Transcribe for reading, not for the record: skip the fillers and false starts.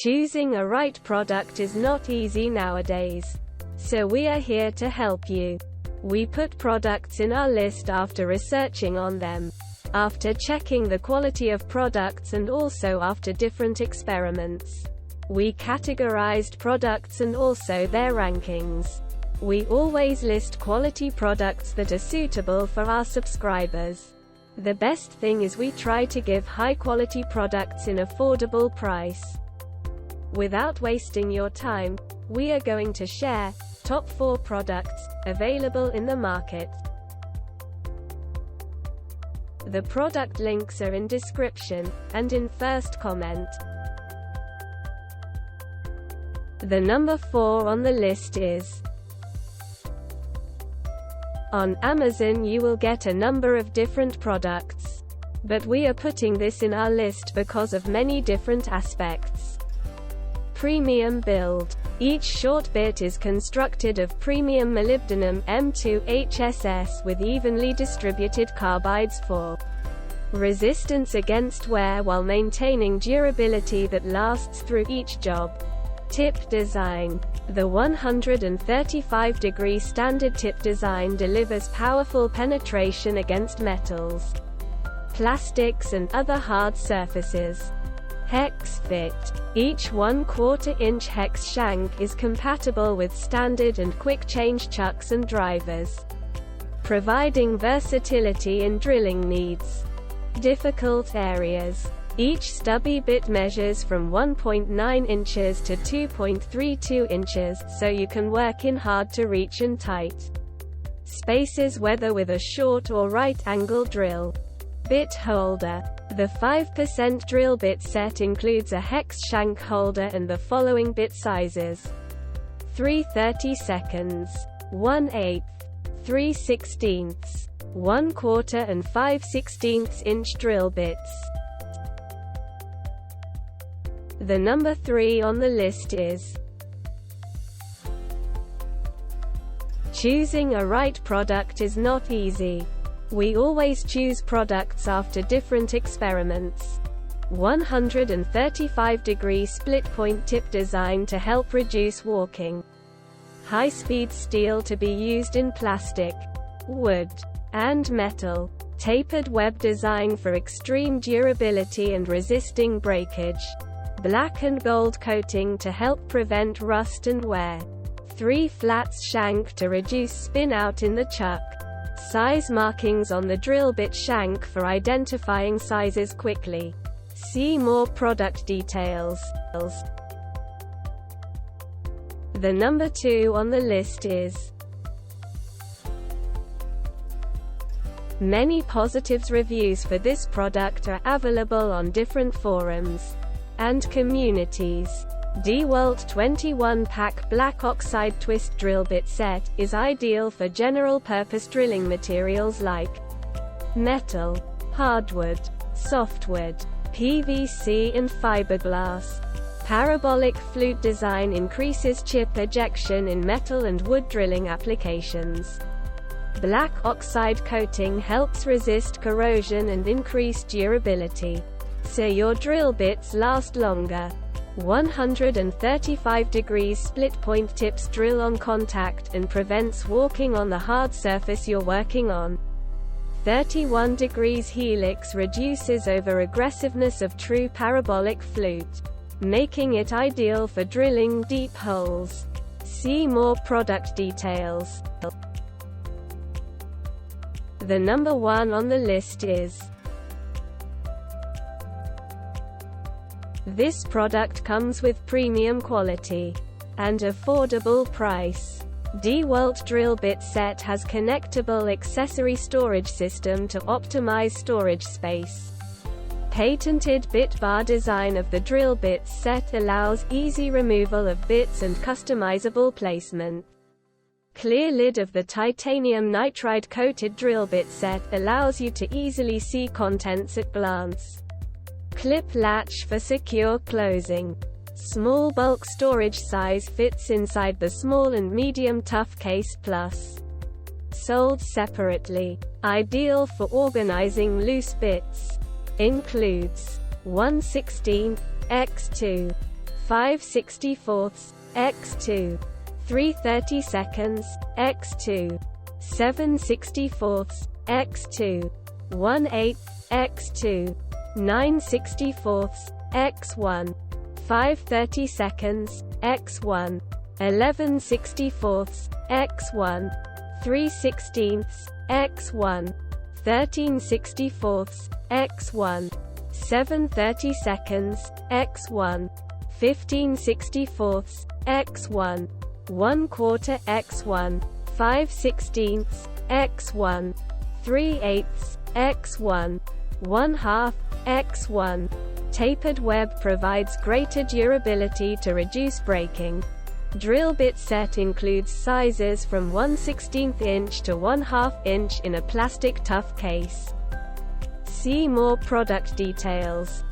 Choosing a right product is not easy nowadays. So we are here to help you. We put products in our list after researching on them, after checking the quality of products, and also after different experiments. We categorized products and also their rankings. We always list quality products that are suitable for our subscribers. The best thing is we try to give high quality products in affordable price. Without wasting your time, we are going to share top 4 products available in the market. The product links are in description and in first comment. The number 4 on the list is on Amazon. You will get a number of different products, but we are putting this in our list because of many different aspects. Premium build. Each short bit is constructed of premium molybdenum M2 HSS with evenly distributed carbides for resistance against wear while maintaining durability that lasts through each job. Tip design. The 135-degree standard tip design delivers powerful penetration against metals, plastics and other hard surfaces. Hex fit. Each 1/4 inch hex shank is compatible with standard and quick change chucks and drivers, providing versatility in drilling needs. Difficult areas. Each stubby bit measures from 1.9 inches to 2.32 inches, so you can work in hard to reach and tight spaces whether with a short or right angle drill. Bit holder. The 5% drill bit set includes a hex shank holder and the following bit sizes: 3/32, 1/8, 3/16, 1/4 and 5/16 inch drill bits. The number 3 on the list is choosing a right product is not easy. We always choose products after different experiments. 135-degree split point tip design to help reduce walking. High-speed steel to be used in plastic, wood, and metal. Tapered web design for extreme durability and resisting breakage. Black and gold coating to help prevent rust and wear. 3 flats shank to reduce spin out in the chuck. Size markings on the drill bit shank for identifying sizes quickly. See more product details. The number 2 on the list is many positives. Reviews for this product are available on different forums and communities. DeWalt 21-pack black oxide twist drill bit set is ideal for general-purpose drilling materials like metal, hardwood, softwood, PVC and fiberglass. Parabolic flute design increases chip ejection in metal and wood drilling applications. Black oxide coating helps resist corrosion and increase durability, so your drill bits last longer. 135 degrees split point tips drill on contact and prevents walking on the hard surface you're working on. 31 degrees helix reduces over aggressiveness of true parabolic flute, making it ideal for drilling deep holes. See more product details. The number 1 on the list is this product comes with premium quality and affordable price. DeWalt drill bit set has connectable accessory storage system to optimize storage space. Patented bit bar design of the drill bit set allows easy removal of bits and customizable placement. Clear lid of the titanium nitride coated drill bit set allows you to easily see contents at glance. Clip latch for secure closing. Small bulk storage size fits inside the small and medium tough case plus. Sold separately. Ideal for organizing loose bits. Includes 1/16 x 2 5/64, x2. 3/32, x2. 7/64, x2. 1/8, x2. 9/64, x1. 5/32, x1. 11/64, x1. 3/16, x1. 13/64, x1. 7/32, x1. 15/64, x1. 1/4, x1. 5/16, x1. 3/8, x1. 1/2, x1. Tapered web provides greater durability to reduce breaking. Drill bit set includes sizes from 1/16 inch to 1/2 inch in a plastic tough case. See more product details.